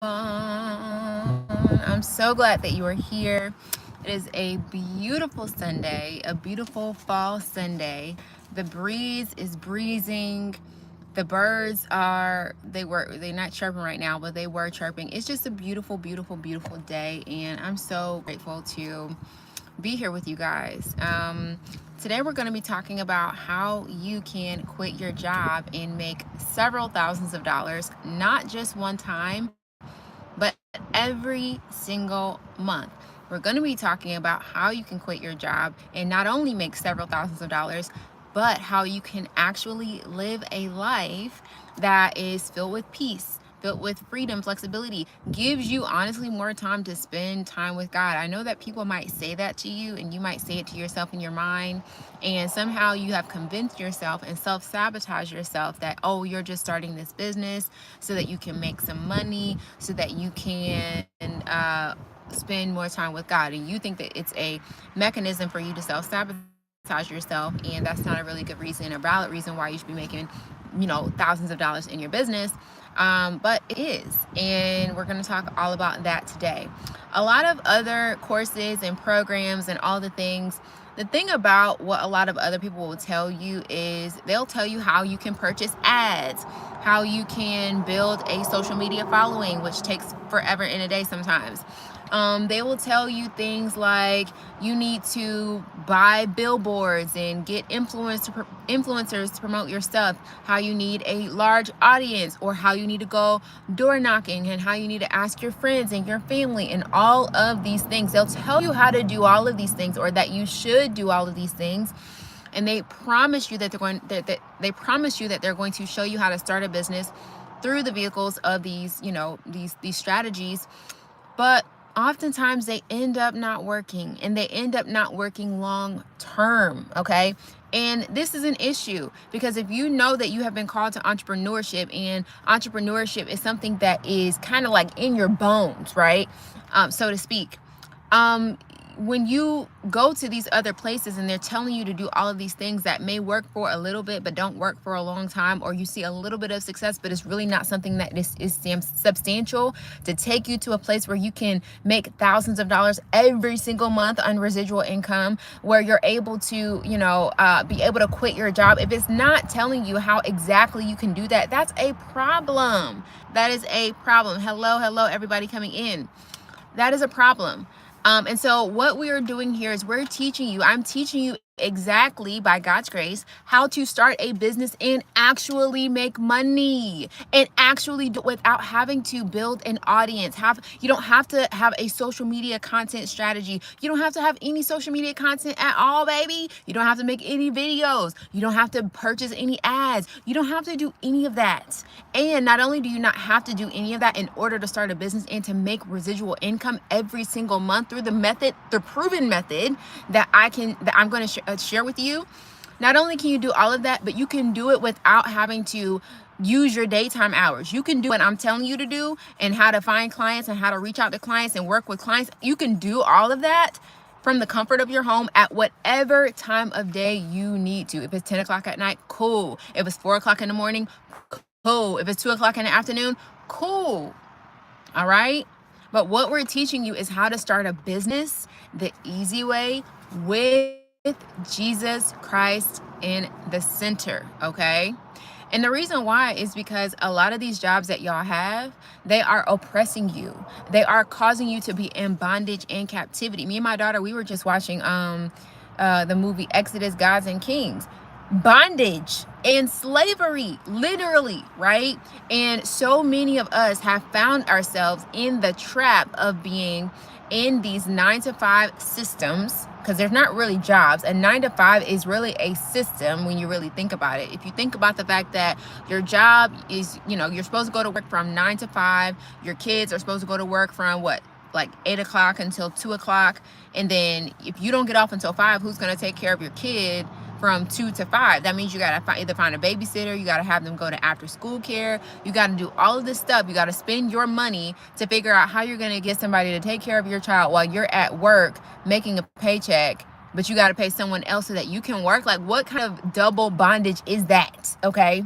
I'm so glad that you are here. It is a beautiful Sunday, a beautiful fall Sunday. The breeze is breezing. The birds they're not chirping right now, but they were chirping. It's just a beautiful, beautiful, beautiful day, and I'm so grateful to be here with you guys. Today we're going to be talking about how you can quit your job and make several thousands of dollars, not just one time, but every single month. We're going to be talking about how you can quit your job and not only make several thousands of dollars, but how you can actually live a life that is filled with peace, filled with freedom, flexibility, gives you honestly more time to spend time with God. I know that people might say that to you and you might say it to yourself in your mind, and somehow you have convinced yourself and self-sabotage yourself that, oh, you're just starting this business so that you can make some money, so that you can spend more time with God. And you think that it's a mechanism for you to self-sabotage yourself, and that's not a really good reason, a valid reason why you should be making, thousands of dollars in your business. But it is, and we're going to talk all about that today. A lot of other courses and programs and all the things, the thing about what a lot of other people will tell you is they'll tell you how you can purchase ads, how you can build a social media following, which takes forever in a day sometimes. They will tell you things like you need to buy billboards and get influencers to promote your stuff, how you need a large audience, or how you need to go door knocking, and how you need to ask your friends and your family, and all of these things. They'll tell you how to do all of these things, or that you should do all of these things. And they promise you that they promise you that they're going to show you how to start a business through the vehicles of these strategies. But oftentimes they end up not working, and they end up not working long term. Okay. And this is an issue because if you know that you have been called to entrepreneurship, and entrepreneurship is something that is kind of like in your bones, right? So to speak. When you go to these other places and they're telling you to do all of these things that may work for a little bit but don't work for a long time, or you see a little bit of success but it's really not something that is substantial to take you to a place where you can make thousands of dollars every single month on residual income, where you're able to be able to quit your job, if it's not telling you how exactly you can do that, that's a problem. That is a problem. Hello everybody coming in. That is a problem. And so what we are doing here is I'm teaching you exactly, by God's grace, how to start a business and actually make money, and actually do it without having to build an audience. You don't have to have a social media content strategy. You don't have to have any social media content at all, baby. You don't have to make any videos. You don't have to purchase any ads. You don't have to do any of that. And not only do you not have to do any of that in order to start a business and to make residual income every single month through the proven method that I'm going to share with you. Not only can you do all of that, but you can do it without having to use your daytime hours. You can do what I'm telling you to do, and how to find clients and how to reach out to clients and work with clients. You can do all of that from the comfort of your home at whatever time of day you need to. If it's 10 o'clock at night, cool. If it's 4 o'clock in the morning, cool. If it's 2 o'clock in the afternoon, cool. All right. But what we're teaching you is how to start a business the easy way, with Jesus Christ in the center. Okay. And the reason why is because a lot of these jobs that y'all have, they are oppressing you. They are causing you to be in bondage and captivity. Me and my daughter, we were just watching the movie Exodus, Gods and Kings. Bondage and slavery, literally, right? And so many of us have found ourselves in the trap of being in these 9-to-5 systems, because there's not really jobs. A 9-to-5 is really a system when you really think about it. If you think about the fact that your job is, you're supposed to go to work from 9 to 5. Your kids are supposed to go to work from like 8 o'clock until 2 o'clock. And then if you don't get off until 5, who's going to take care of your kid from 2 to 5? That means you got to either find a babysitter, you got to have them go to after school care, you got to do all of this stuff. You got to spend your money to figure out how you're going to get somebody to take care of your child while you're at work making a paycheck, but you got to pay someone else so that you can work. Like, what kind of double bondage is that? Okay.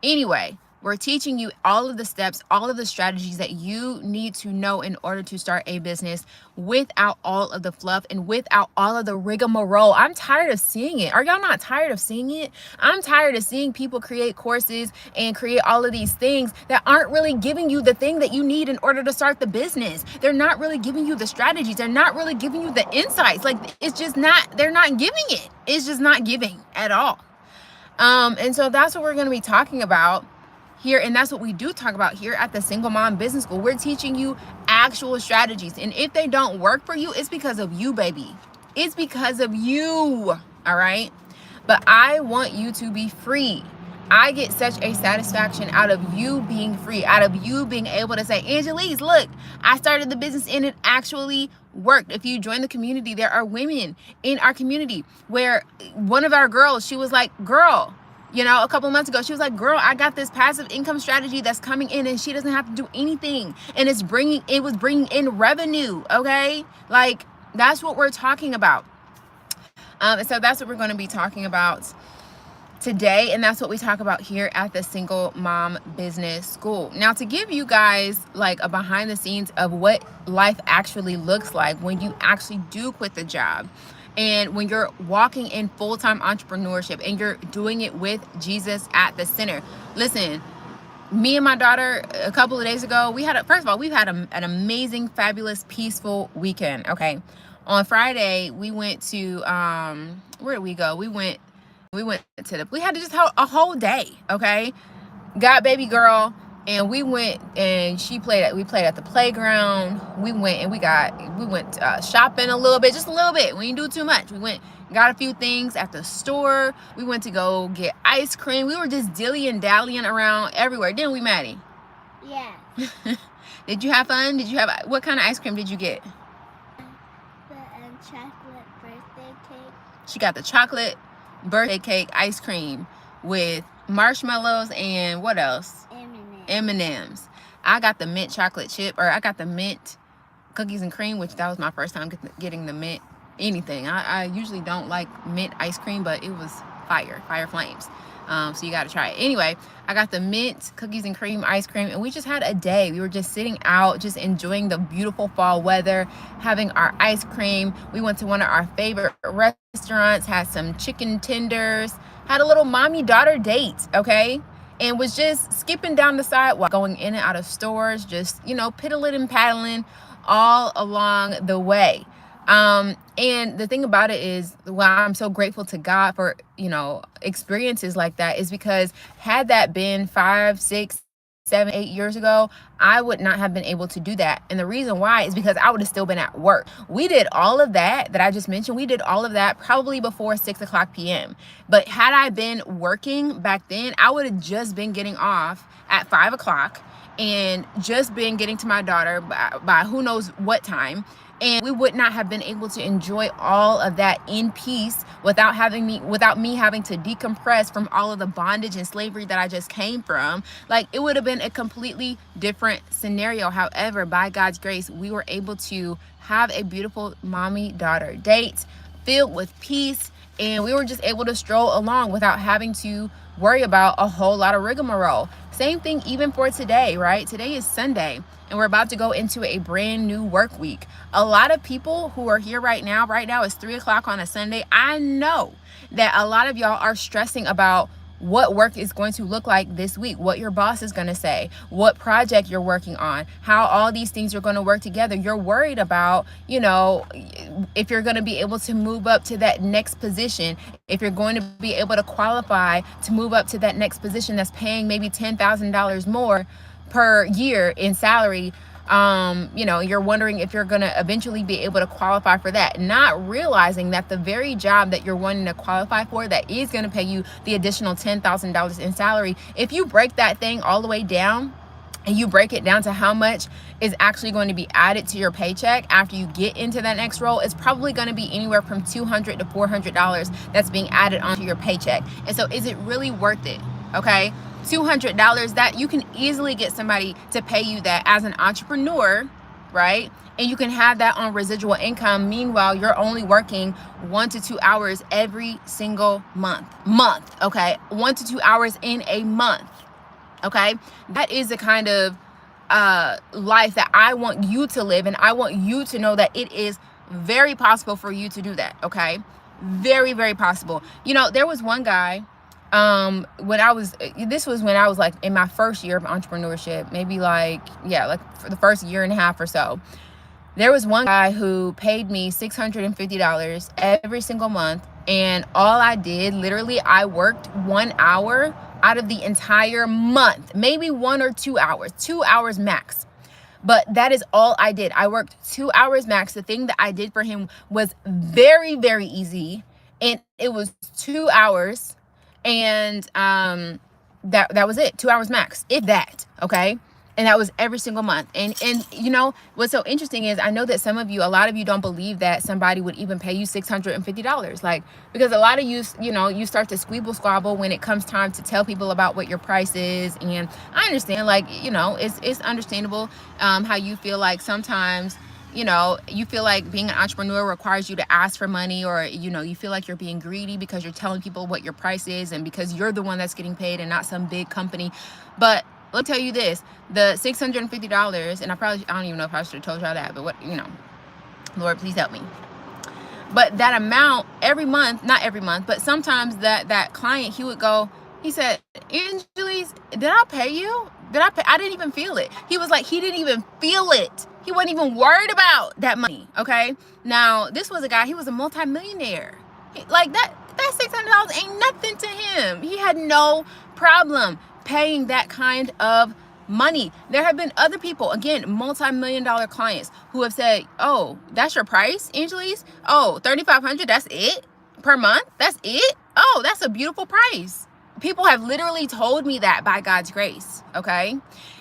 Anyway, We're teaching you all of the steps, all of the strategies that you need to know in order to start a business without all of the fluff and without all of the rigmarole. I'm tired of seeing it. Are y'all not tired of seeing it? I'm tired of seeing people create courses and create all of these things that aren't really giving you the thing that you need in order to start the business. They're not really giving you the strategies. They're not really giving you the insights. Like, it's just not, they're not giving it. It's just not giving at all. And so that's what we're going to be talking about here, and that's what we do talk about here at the Single Mom Business School. We're teaching you actual strategies, and if they don't work for you, it's because of you, baby. It's because of you, all right? But I want you to be free. I get such a satisfaction out of you being free, out of you being able to say, Angelise, look, I started the business and it actually worked. If you join the community, there are women in our community where one of our girls, she was like, girl, you know, a couple months ago, she was like, girl, I got this passive income strategy that's coming in and she doesn't have to do anything. And it was bringing in revenue. Okay. Like, that's what we're talking about. And so that's what we're going to be talking about today, and that's what we talk about here at the Single Mom Business School. Now, to give you guys like a behind the scenes of what life actually looks like when you actually do quit the job and when you're walking in full-time entrepreneurship and you're doing it with Jesus at the center. Listen, me and my daughter a couple of days ago, we've had an amazing, fabulous, peaceful weekend. Okay, on Friday we went to where did we go? We went to we had to just have a whole day. Okay, got baby girl, and we went and we played at the playground. We went shopping a little bit, just a little bit. We didn't do too much. We went, got a few things at the store. We went to go get ice cream. We were just dilly-and dallying around everywhere, didn't we, Maddie? Yeah. Did you have fun? What kind of ice cream did you get? The chocolate birthday cake. She got the chocolate birthday cake ice cream with marshmallows and what else? M&Ms. I got the mint chocolate chip, or I got the mint cookies and cream, which that was my first time getting the mint anything. I usually don't like mint ice cream, but it was fire flames. So you got to try it. Anyway, I got the mint cookies and cream ice cream, and we just had a day. We were just sitting out, just enjoying the beautiful fall weather, having our ice cream. We went to one of our favorite restaurants, had some chicken tenders, had a little mommy-daughter date, okay? And was just skipping down the sidewalk, going in and out of stores, just, you know, piddling and paddling all along the way. And the thing about it is, why I'm so grateful to God for, you know, experiences like that is because had that been 5, 6, 7, 8 years ago, I would not have been able to do that. And the reason why is because I would have still been at work. We did all of that I just mentioned. We did all of that probably before 6:00 p.m. But had I been working back then, I would have just been getting off at 5 o'clock and just been getting to my daughter by who knows what time. And we would not have been able to enjoy all of that in peace without me having to decompress from all of the bondage and slavery that I just came from. Like, it would have been a completely different scenario. However, by God's grace, we were able to have a beautiful mommy-daughter date filled with peace. And we were just able to stroll along without having to worry about a whole lot of rigmarole. Same thing even for today, right? Today is Sunday, and we're about to go into a brand new work week. A lot of people who are here right now is 3 o'clock on a Sunday. I know that a lot of y'all are stressing about what work is going to look like this week, what your boss is going to say, what project you're working on, how all these things are going to work together. You're worried about, you know, if you're going to be able to move up to that next position, if you're going to be able to qualify to move up to that next position that's paying maybe $10,000 more per year in salary. You know, you're wondering if you're going to eventually be able to qualify for that, not realizing that the very job that you're wanting to qualify for that is going to pay you the additional $10,000 in salary, if you break that thing all the way down and you break it down to how much is actually going to be added to your paycheck after you get into that next role, it's probably going to be anywhere from $200 to $400 that's being added onto your paycheck. And so is it really worth it? Okay. $200, that you can easily get somebody to pay you that as an entrepreneur, right? And you can have that on residual income. Meanwhile, you're only working 1 to 2 hours every single month, okay? 1 to 2 hours in a month. Okay, that is the kind of life that I want you to live, and I want you to know that it is very possible for you to do that. Okay, very, very possible. You know, there was one guy when I was, this was when I was like in my first year of entrepreneurship, maybe like, yeah, like for the first year and a half or so. There was one guy who paid me $650 every single month, and all I did, literally, I worked 1 hour out of the entire month, maybe 1 or 2 hours, 2 hours max. But that is all I did. I worked 2 hours max. The thing that I did for him was very, very easy, and it was 2 hours, and that was it. 2 hours max, if that. Okay. And that was every single month. And you know what's so interesting is, I know that some of you, a lot of you don't believe that somebody would even pay you $650, like, because a lot of you, you know, you start to squeeble squabble when it comes time to tell people about what your price is. And I understand, like, you know, it's understandable how you feel like sometimes, you know, you feel like being an entrepreneur requires you to ask for money, or, you know, you feel like you're being greedy because you're telling people what your price is, and because you're the one that's getting paid and not some big company. But let me tell you this, the $650, and I don't even know if I should have told y'all that, but what, you know, Lord, please help me. But that amount every month, not every month, but sometimes that client, he would go, he said, Angelise, did I pay you? Did I pay? I didn't even feel it. He was like, he didn't even feel it. He wasn't even worried about that money. Okay. Now, this was a guy, he was a multimillionaire. Like that $600 ain't nothing to him. He had no problem paying that kind of money. There have been other people, again, multi-million-dollar clients, who have said, oh, that's your price, Angelise? Oh, $3,500, that's it per month? That's it? Oh, that's a beautiful price. People have literally told me that by God's grace, okay?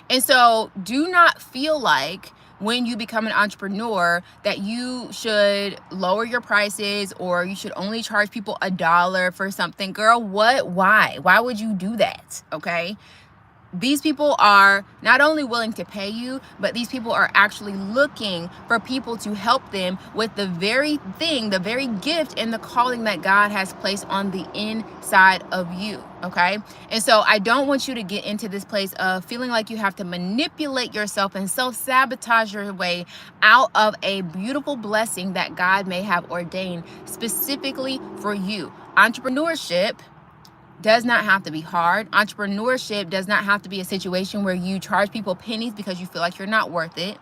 And so do not feel like when you become an entrepreneur that you should lower your prices, or you should only charge people $1 for something. Girl, what? Why would you do that? Okay. These people are not only willing to pay you, but these people are actually looking for people to help them with the very thing, the very gift and the calling that God has placed on the inside of you. Okay. And so I don't want you to get into this place of feeling like you have to manipulate yourself and self-sabotage your way out of a beautiful blessing that God may have ordained specifically for you. Entrepreneurship does not have to be hard. Entrepreneurship does not have to be a situation where you charge people pennies because you feel like you're not worth it.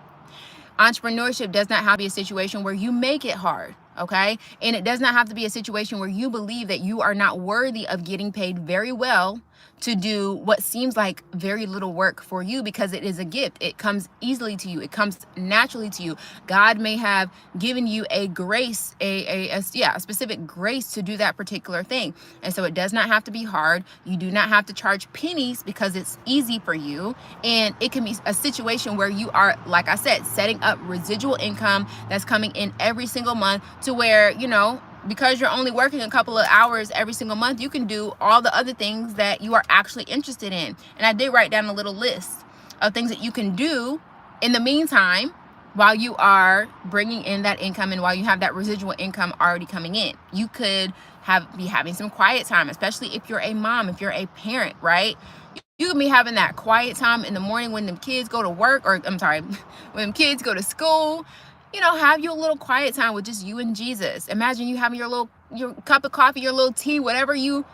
Entrepreneurship does not have to be a situation where you make it hard, okay? And it does not have to be a situation where you believe that you are not worthy of getting paid very well to do what seems like very little work for you, because it is a gift. It comes easily to you. It comes naturally to you. God may have given you a grace, a specific grace to do that particular thing. And so it does not have to be hard. You do not have to charge pennies because it's easy for you. And it can be a situation where you are, like I said, setting up residual income that's coming in every single month, to where, you know, because you're only working a couple of hours every single month, you can do all the other things that you are actually interested in. And I did write down a little list of things that you can do in the meantime while you are bringing in that income, and while you have that residual income already coming in. You could be having some quiet time, especially if you're a mom, if you're a parent, right? You can be having that quiet time in the morning when them kids go to work, or I'm sorry, when them kids go to school. You know, have your little quiet time with just you and Jesus. Imagine you having your cup of coffee, your little tea, whatever you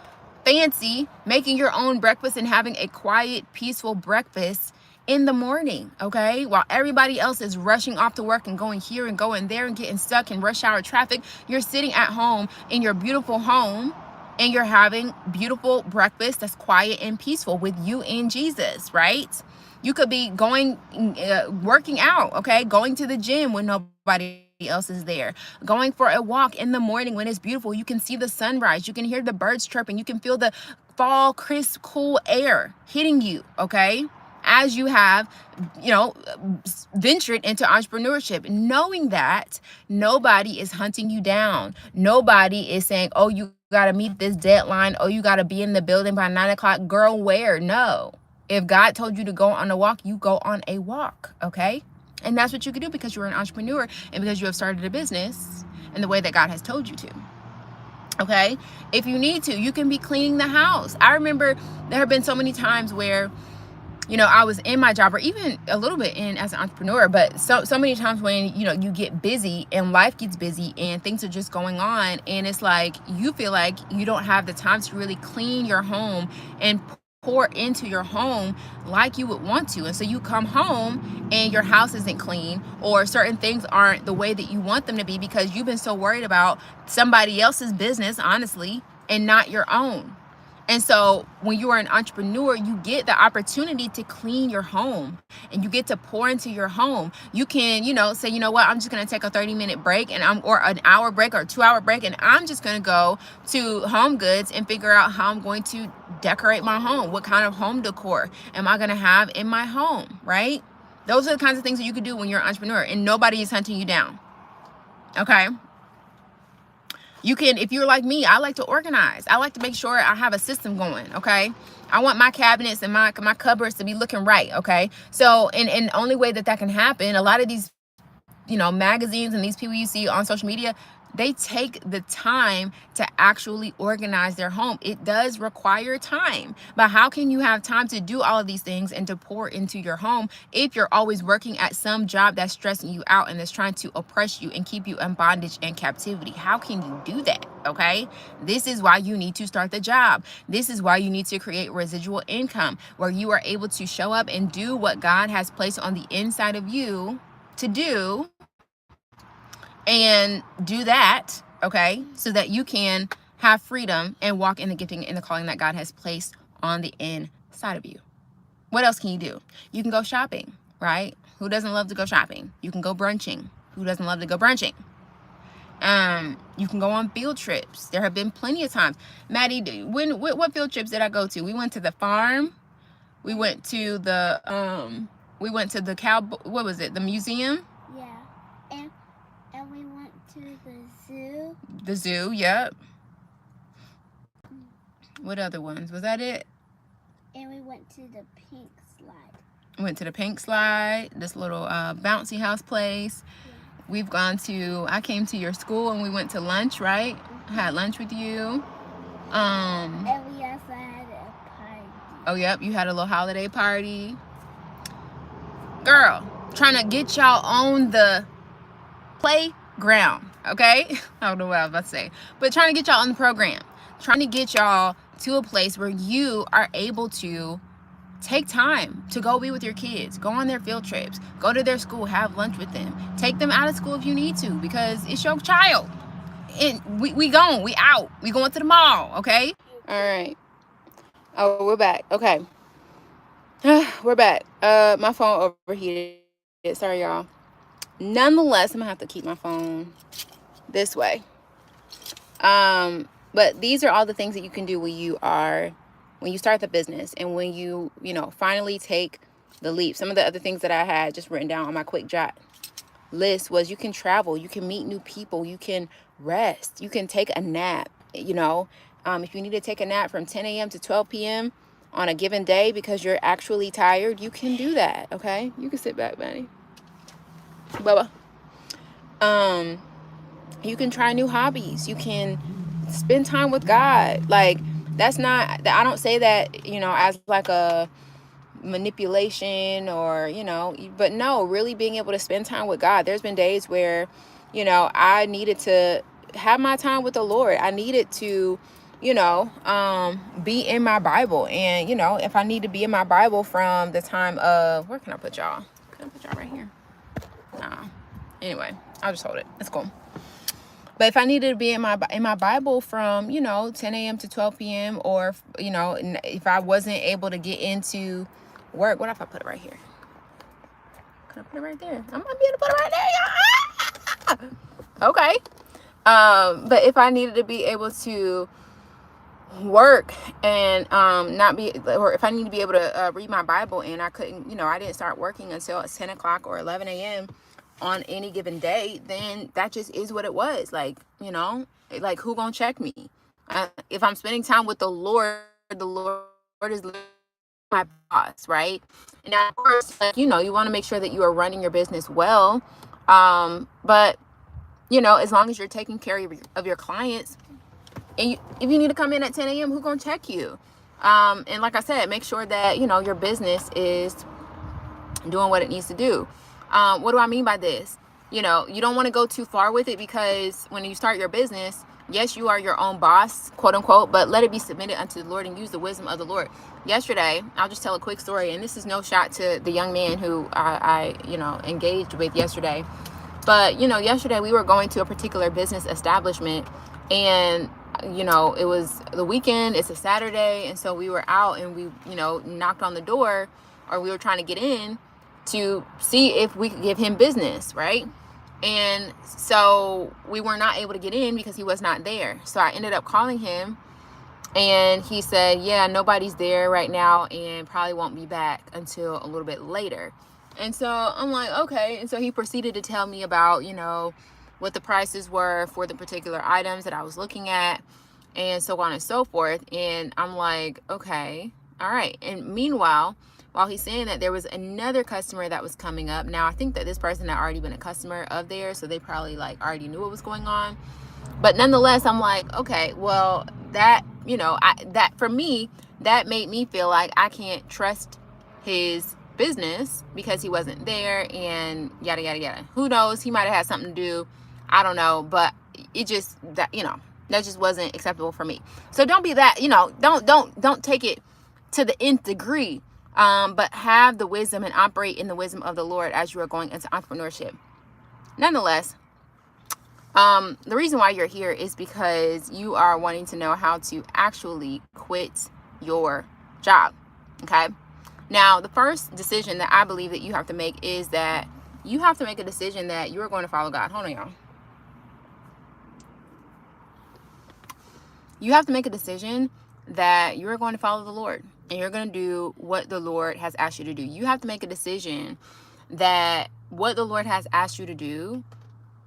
fancy, making your own breakfast and having a quiet, peaceful breakfast in the morning, okay? While everybody else is rushing off to work and going here and going there and getting stuck in rush hour traffic, you're sitting at home in your beautiful home, and you're having beautiful breakfast that's quiet and peaceful with you and Jesus, right? You could be working out, okay? Going to the gym when nobody else is there. Going for a walk in the morning when it's beautiful. You can see the sunrise. You can hear the birds chirping. You can feel the fall, crisp, cool air hitting you, okay? As you have, you know, ventured into entrepreneurship, knowing that nobody is hunting you down. Nobody is saying, oh, you got to meet this deadline. Oh, you got to be in the building by 9 o'clock. Girl, where? No. If God told you to go on a walk, you go on a walk, okay? And that's what you can do because you're an entrepreneur and because you have started a business in the way that God has told you to, okay? If you need to, you can be cleaning the house. I remember there have been so many times where you know, I was in my job, or even a little bit in as an entrepreneur, but so many times when, you know, you get busy and life gets busy and things are just going on, and it's like you feel like you don't have the time to really clean your home and pour into your home like you would want to. And so you come home and your house isn't clean, or certain things aren't the way that you want them to be, because you've been so worried about somebody else's business, honestly, and not your own. And so when you are an entrepreneur, you get the opportunity to clean your home, and you get to pour into your home. You can, you know, say, you know what, I'm just going to take a 30-minute break, or an hour break, or a 2-hour break, and I'm just going to go to Home Goods and figure out how I'm going to decorate my home. What kind of home decor am I going to have in my home, right? Those are the kinds of things that you could do when you're an entrepreneur and nobody is hunting you down. Okay. You can, if you're like me, I like to organize. I like to make sure I have a system going, okay? I want my cabinets and my cupboards to be looking right, okay? So, and the only way that can happen, a lot of these, you know, magazines and these people you see on social media, they take the time to actually organize their home. It does require time, but how can you have time to do all of these things and to pour into your home if you're always working at some job that's stressing you out and that's trying to oppress you and keep you in bondage and captivity? How can you do that? Okay, this is why you need to start the job. This is why you need to create residual income, where you are able to show up and do what God has placed on the inside of you to do, and do that, okay, so that you can have freedom and walk in the gifting and the calling that God has placed on the inside of you. What else can you do? You can go shopping, right? Who doesn't love to go shopping? You can go brunching. Who doesn't love to go brunching? You can go on field trips. There have been plenty of times. Maddie, what field trips did I go to? We went to the farm. We went to the what was it? The museum? Yeah. And we went to the zoo. The zoo, yep. What other ones? Was that it? And we went to the pink slide. Went to the pink slide, this little bouncy house place. Yeah. We've gone to, I came to your school and we went to lunch, right? I had lunch with you. And we also had a party. Oh, yep, you had a little holiday party. Girl, trying to get y'all on the playground, okay? I don't know what I was about to say, but trying to get y'all on the program, trying to get y'all to a place where you are able to take time to go be with your kids, go on their field trips, go to their school, have lunch with them, take them out of school if you need to, because it's your child. And we gone, we out, we going to the mall, okay? All right. Oh, we're back. Okay. We're back. My phone overheated. Sorry, y'all. Nonetheless, I'm gonna have to keep my phone this way. But these are all the things that you can do when you start the business, and when you finally take the leap. Some of the other things that I had just written down on my quick jot list was, you can travel, you can meet new people, you can rest, you can take a nap. If you need to take a nap from 10 a.m. to 12 p.m. on a given day because you're actually tired, you can do that, okay? You can sit back, Benny. Bubba. You can try new hobbies. You can spend time with God. Like, that's not, I don't say that, as like a manipulation or, but no, really being able to spend time with God. There's been days where, I needed to have my time with the Lord. I needed to, be in my Bible. And, if I need to be in my Bible from the time of, where can I put y'all? Can I put y'all right here? Nah. Anyway, I'll just hold it. It's cool. But if I needed to be in my Bible from, 10 a.m. to 12 p.m. or, if I wasn't able to get into work, what if I put it right here? Can I put it right there? I might be able to put it right there. Okay. But if I needed to be able to work and not be, or if I need to be able to read my Bible, and I couldn't, I didn't start working until 10 o'clock or 11 a.m. on any given day, then that just is what it was. Like, like, who gonna check me? If I'm spending time with the Lord is my boss, right? And of course, like, you want to make sure that you are running your business well. But as long as you're taking care of your clients, and if you need to come in at 10 a.m., who gonna check you? And like I said, make sure that, you know, your business is doing what it needs to do. What do I mean by this? You know, you don't want to go too far with it, because when you start your business, yes, you are your own boss, quote unquote, but let it be submitted unto the Lord and use the wisdom of the Lord. Yesterday, I'll just tell a quick story, and this is no shot to the young man who I you know, engaged with yesterday. But, you know, yesterday we were going to a particular business establishment, and, you know, it was the weekend, it's a Saturday. And so we were out and we, you know, knocked on the door, or we were trying to get in to see if we could give him business, right? And so we were not able to get in because he was not there. So I ended up calling him, and he said, yeah, nobody's there right now and probably won't be back until a little bit later. And so I'm like, okay. And so he proceeded to tell me about, you know, what the prices were for the particular items that I was looking at, and so on and so forth. And I'm like, okay, all right. And meanwhile, while he's saying that, there was another customer that was coming up. Now, I think that this person had already been a customer of theirs, so they probably like already knew what was going on. But nonetheless, I'm like, okay, well, that, you know, that for me, that made me feel like I can't trust his business because he wasn't there, and yada, yada, yada. Who knows? He might have had something to do. I don't know. But it just, that, you know, that just wasn't acceptable for me. So don't be that, you know, don't take it to the nth degree. But have the wisdom and operate in the wisdom of the Lord as you are going into entrepreneurship. Nonetheless, the reason why you're here is because you are wanting to know how to actually quit your job. Okay. Now, the first decision that I believe that you have to make is that you have to make a decision that you are going to follow God. Hold on, y'all. You have to make a decision that you're going to follow the Lord, and you're going to do what the Lord has asked you to do. You have to make a decision that what the Lord has asked you to do,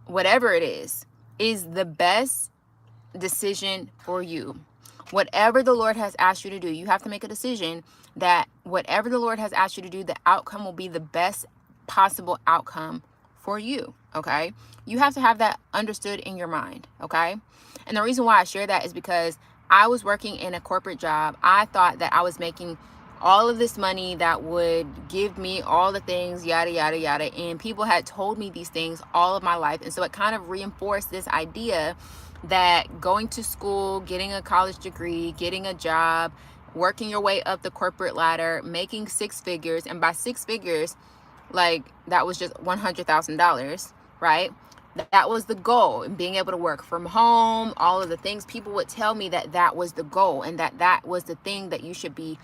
whatever it is the best decision for you. Whatever the Lord has asked you to do, you have to make a decision that whatever the Lord has asked you to do, the outcome will be the best possible outcome for you. Okay. You have to have that understood in your mind. Okay. And the reason why I share that is because I was working in a corporate job. I thought that I was making all of this money that would give me all the things, yada, yada, yada. And people had told me these things all of my life. And so it kind of reinforced this idea that going to school, getting a college degree, getting a job, working your way up the corporate ladder, making six figures. And by six figures, like that was just $100,000, right? That was the goal. And being able to work from home, all of the things, people would tell me that that was the goal, and that was the thing that you should be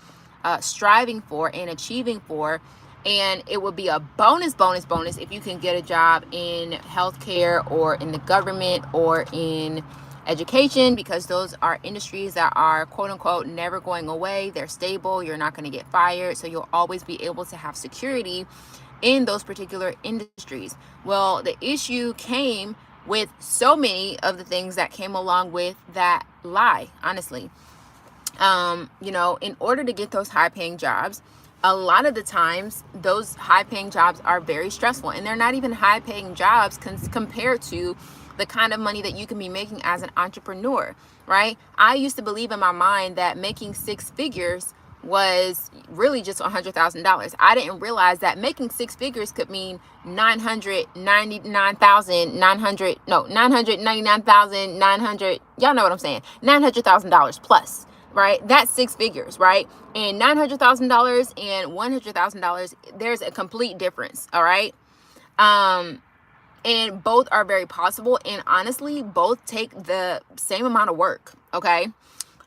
striving for and achieving for. And it would be a bonus if you can get a job in healthcare or in the government or in education, because those are industries that are quote unquote never going away. They're stable. You're not going to get fired. So you'll always be able to have security in those particular industries. Well, the issue came with so many of the things that came along with that lie, honestly. You know, in order to get those high paying jobs, a lot of the times those high paying jobs are very stressful, and they're not even high paying jobs compared to the kind of money that you can be making as an entrepreneur, right? I used to believe in my mind that making six figures was really just $100,000. I didn't realize that making six figures could mean $999,900. Y'all know what I'm saying? $900,000 plus, right? That's six figures, right? And $900,000 and $100,000, there's a complete difference. All right. And both are very possible. And honestly, both take the same amount of work. Okay.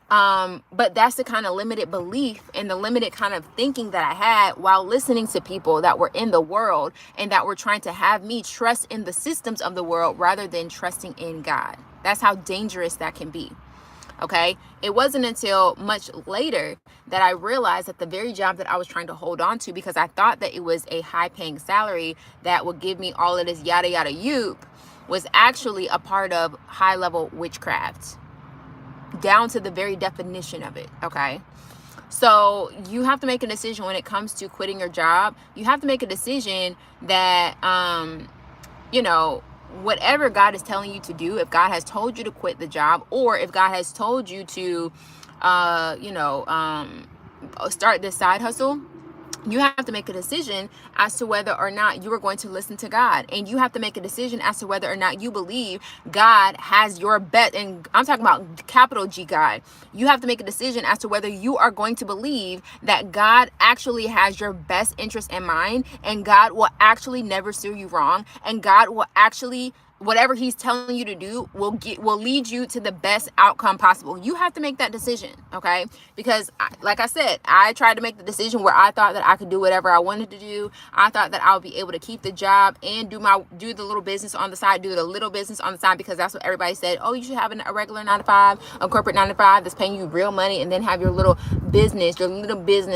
But that's the kind of limited belief and the limited kind of thinking that I had while listening to people that were in the world and that were trying to have me trust in the systems of the world rather than trusting in God. That's how dangerous that can be. Okay. It wasn't until much later that I realized that the very job that I was trying to hold on to, because I thought that it was a high paying salary that would give me all of this yada, yada, yoop, was actually a part of high level witchcraft, down to the very definition of it. Okay. So you have to make a decision when it comes to quitting your job. You have to make a decision that, you know, whatever God is telling you to do, if God has told you to quit the job, or if God has told you to start this side hustle, you have to make a decision as to whether or not you are going to listen to God. And you have to make a decision as to whether or not you believe God has your best. And I'm talking about capital G God. You have to make a decision as to whether you are going to believe that God actually has your best interest in mind, and God will actually never steer you wrong, and God will actually, whatever he's telling you to do will lead you to the best outcome possible. You have to make that decision, okay? Because like I said, I tried to make the decision where I thought that I could do whatever I wanted to do. I thought that I would be able to keep the job and do the little business on the side, because that's what everybody said. Oh, you should have a regular 9-to-5, a corporate 9-to-5 that's paying you real money, and then have your little business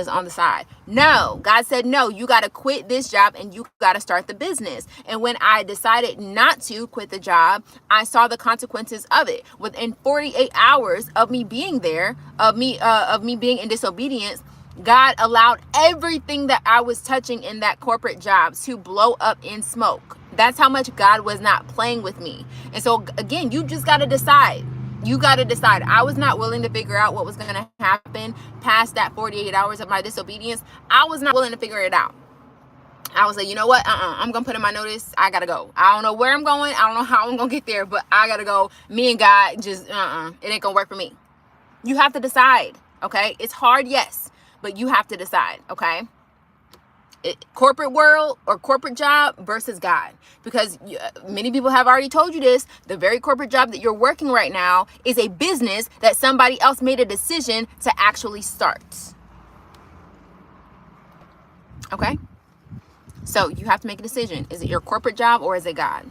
on the side. No, God said, no, you got to quit this job and you got to start the business. And when I decided not to quit the job, I saw the consequences of it. Within 48 hours of me being there, of me being in disobedience, God allowed everything that I was touching in that corporate job to blow up in smoke. That's how much God was not playing with me. And so again, you just got to decide. You got to decide. I was not willing to figure out what was going to happen past that 48 hours of my disobedience. I was not willing to figure it out. I was like, you know what? I'm going to put in my notice. I got to go. I don't know where I'm going. I don't know how I'm going to get there, but I got to go. Me and God just, it ain't going to work for me. You have to decide, okay? It's hard, yes, but you have to decide, okay? Corporate world or corporate job versus God, because many people have already told you this. The very corporate job that you're working right now is a business that somebody else made a decision to actually start. Okay, so you have to make a decision. Is it your corporate job or is it God?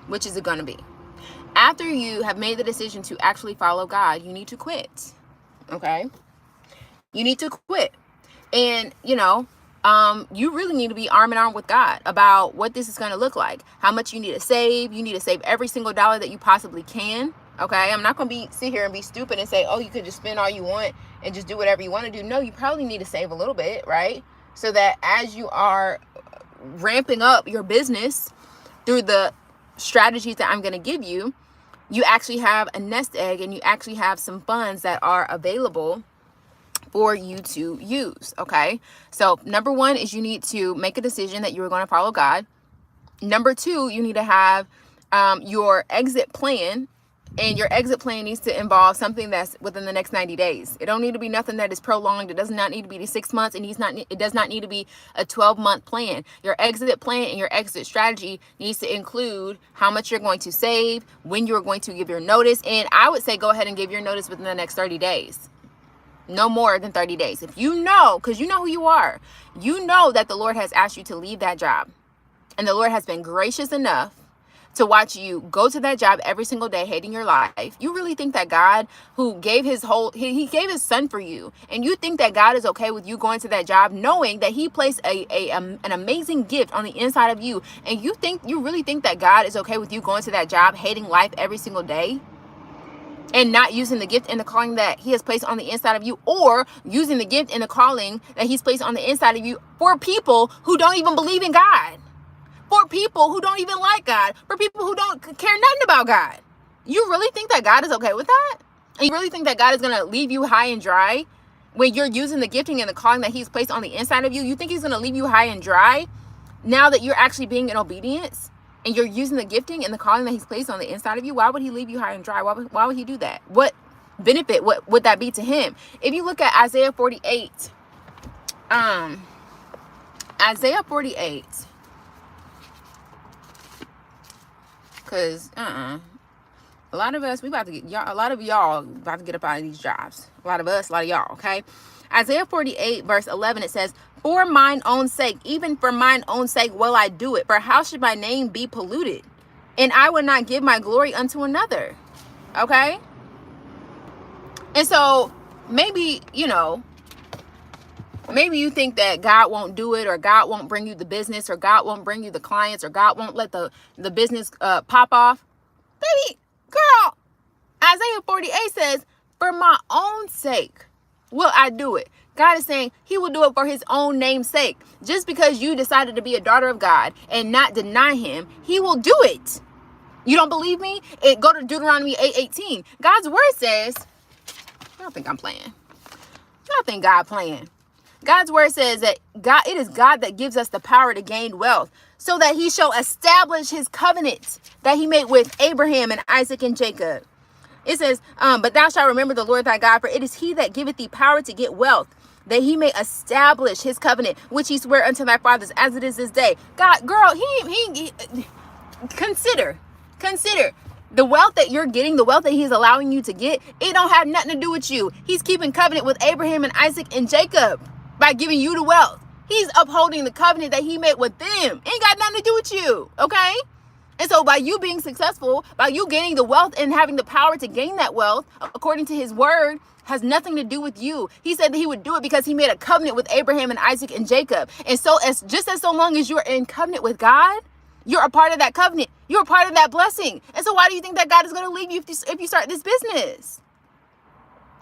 Which is it going to be? After you have made the decision to actually follow God, you need to quit. Okay, you need to quit. And you really need to be arm in arm with God about what this is going to look like, how much you need to save. You need to save every single dollar that you possibly can. Okay, I'm not going to sit here and be stupid and say, oh, you could just spend all you want and just do whatever you want to do. No, you probably need to save a little bit, right? So that as you are ramping up your business through the strategies that I'm going to give you, you actually have a nest egg and you actually have some funds that are available for you to use. Okay, so number one is you need to make a decision that you are going to follow God. Number two, you need to have your exit plan, and your exit plan needs to involve something that's within the next 90 days. It don't need to be nothing that is prolonged. It does not need to be 6 months. It does not need to be a 12-month plan. Your exit plan and your exit strategy needs to include how much you're going to save, when you're going to give your notice, and I would say go ahead and give your notice within the next 30 days. No more than 30 days. If you know, because you know who you are, you know that the Lord has asked you to leave that job. And the Lord has been gracious enough to watch you go to that job every single day, hating your life. You really think that God, who gave he gave his son for you, and you think that God is okay with you going to that job, knowing that he placed an amazing gift on the inside of you, and you really think that God is okay with you going to that job, hating life every single day? And not using the gift and the calling that he has placed on the inside of you, or using the gift and the calling that he's placed on the inside of you for people who don't even believe in God, for people who don't even like God, for people who don't care nothing about God. You really think that God is okay with that? And you really think that God is going to leave you high and dry when you're using the gifting and the calling that he's placed on the inside of you? You think he's going to leave you high and dry now that you're actually being in obedience? And you're using the gifting and the calling that he's placed on the inside of you? Why would he leave you high and dry? Why would he do that? What benefit would that be to him? If you look at Isaiah 48, because a lot of us, a lot of y'all about to get up out of these jobs. A lot of us, a lot of y'all, okay? Isaiah 48 verse 11, it says, for mine own sake, even for mine own sake will I do it. For how should my name be polluted? And I will not give my glory unto another. Okay? And so maybe, maybe you think that God won't do it, or God won't bring you the business, or God won't bring you the clients, or God won't let the business pop off. Baby, girl, Isaiah 48 says, for my own sake will I do it. God is saying he will do it for his own name's sake. Just because you decided to be a daughter of God and not deny him, he will do it. You don't believe me? Go to Deuteronomy 8:18. God's word says, Y'all think I'm playing. Y'all think God playing. God's word says that it is God that gives us the power to gain wealth so that he shall establish his covenant that he made with Abraham and Isaac and Jacob. It says, but thou shalt remember the Lord thy God, for it is he that giveth thee power to get wealth, that he may establish his covenant, which he sware unto thy fathers, as it is this day. God, girl, he consider the wealth that you're getting, the wealth that he's allowing you to get. It don't have nothing to do with you. He's keeping covenant with Abraham and Isaac and Jacob by giving you the wealth. He's upholding the covenant that he made with them. Ain't got nothing to do with you, okay? And so by you being successful, by you gaining the wealth and having the power to gain that wealth, according to his word, has nothing to do with you. He said that he would do it because he made a covenant with Abraham and Isaac and Jacob. And so so long as you're in covenant with God, you're a part of that covenant. You're a part of that blessing. And so why do you think that God is going to leave you if you start this business?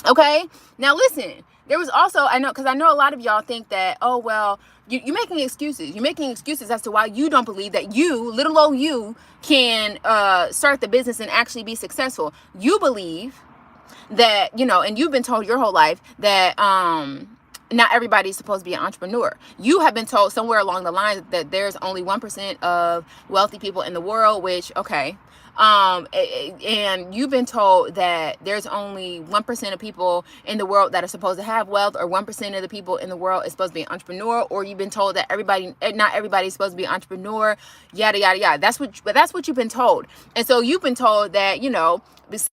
Okay. Now listen, there was also, I know a lot of y'all think that, oh, well, you're making excuses. You're making excuses as to why you don't believe that you, little old you, can start the business and actually be successful. You believe that, and you've been told your whole life that not everybody's supposed to be an entrepreneur. You have been told somewhere along the line that there's only 1% of wealthy people in the world, which, okay. And you've been told that there's only 1% of people in the world that are supposed to have wealth, or 1% of the people in the world is supposed to be an entrepreneur, or you've been told that not everybody's supposed to be an entrepreneur, yada, yada, yada. That's what you've been told. And so you've been told that,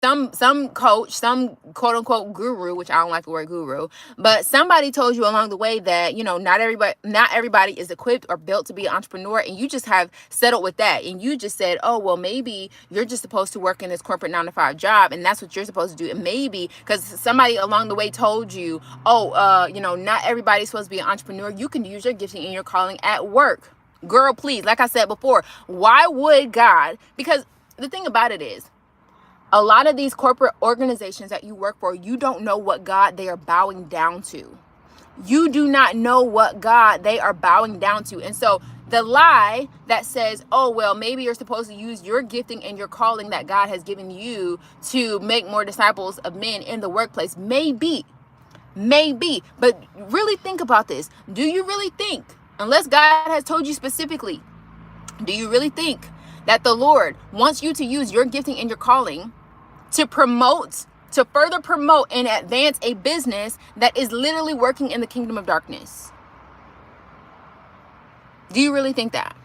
some coach, some quote unquote guru, which I don't like the word guru, but somebody told you along the way that, not everybody is equipped or built to be an entrepreneur. And you just have settled with that. And you just said, oh, well, maybe you're just supposed to work in this corporate 9-to-5 job. And that's what you're supposed to do. And maybe because somebody along the way told you, oh, not everybody's supposed to be an entrepreneur. You can use your gifting and your calling at work. Girl, please. Like I said before, why would God? Because the thing about it is, a lot of these corporate organizations that you work for, you don't know what God they are bowing down to. You do not know what God they are bowing down to. And so the lie that says, oh, well, maybe you're supposed to use your gifting and your calling that God has given you to make more disciples of men in the workplace, maybe. But really think about this. Do you really think, unless God has told you specifically, do you really think that the Lord wants you to use your gifting and your calling to further promote and advance a business that is literally working in the kingdom of darkness? Do you really think that?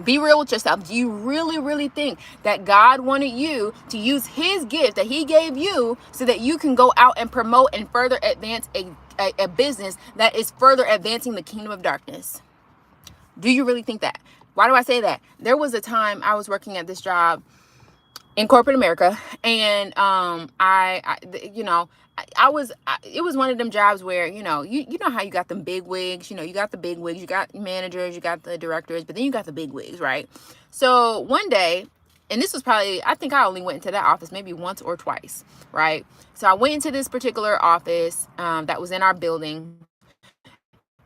Be real with yourself. Do you really, really think that God wanted you to use his gift that he gave you so that you can go out and promote and further advance a business that is further advancing the kingdom of darkness? Do you really think that? Why do I say that? There was a time I was working at this job in corporate America, and it was one of them jobs where, you know how you got them big wigs, you got the big wigs, you got managers, you got the directors, but then you got the big wigs, right? So one day, and this was probably, I think I only went into that office maybe once or twice, right? So I went into this particular office that was in our building,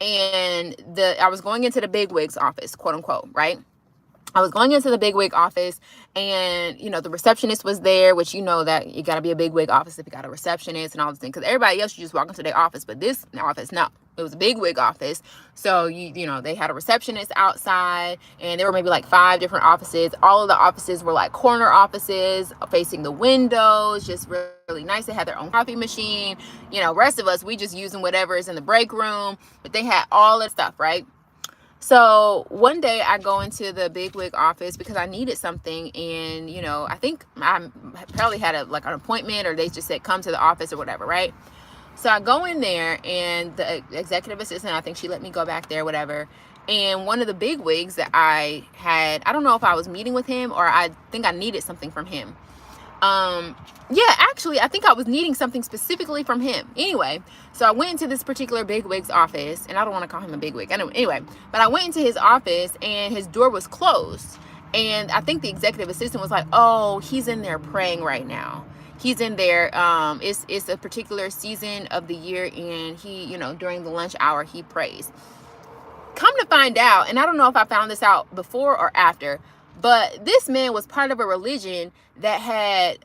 and I was going into the big wigs office, quote unquote, right? I was going into the big wig office, and, the receptionist was there, which that you got to be a big wig office if you got a receptionist and all this thing. Because everybody else, you just walk into their office. But this office, no. It was a big wig office. So, they had a receptionist outside, and there were maybe like 5 different offices. All of the offices were like corner offices facing the windows, just really nice. They had their own coffee machine. Rest of us, we just using whatever is in the break room. But they had all that stuff, right? So one day I go into the big wig office because I needed something, and I think I probably had an appointment, or they just said come to the office or whatever, right? So I go in there, and the executive assistant, I think she let me go back there, whatever. And one of the big wigs that I had, I don't know if I was meeting with him or I think I needed something from him. Yeah, actually, I think I was needing something specifically from him. Anyway, so I went into this particular big wig's office, and I don't want to call him a big wig. Anyway, but I went into his office, and his door was closed. And I think the executive assistant was like, oh, he's in there praying right now. He's in there. It's a particular season of the year, and he, during the lunch hour, he prays. Come to find out, and I don't know if I found this out before or after, but this man was part of a religion that had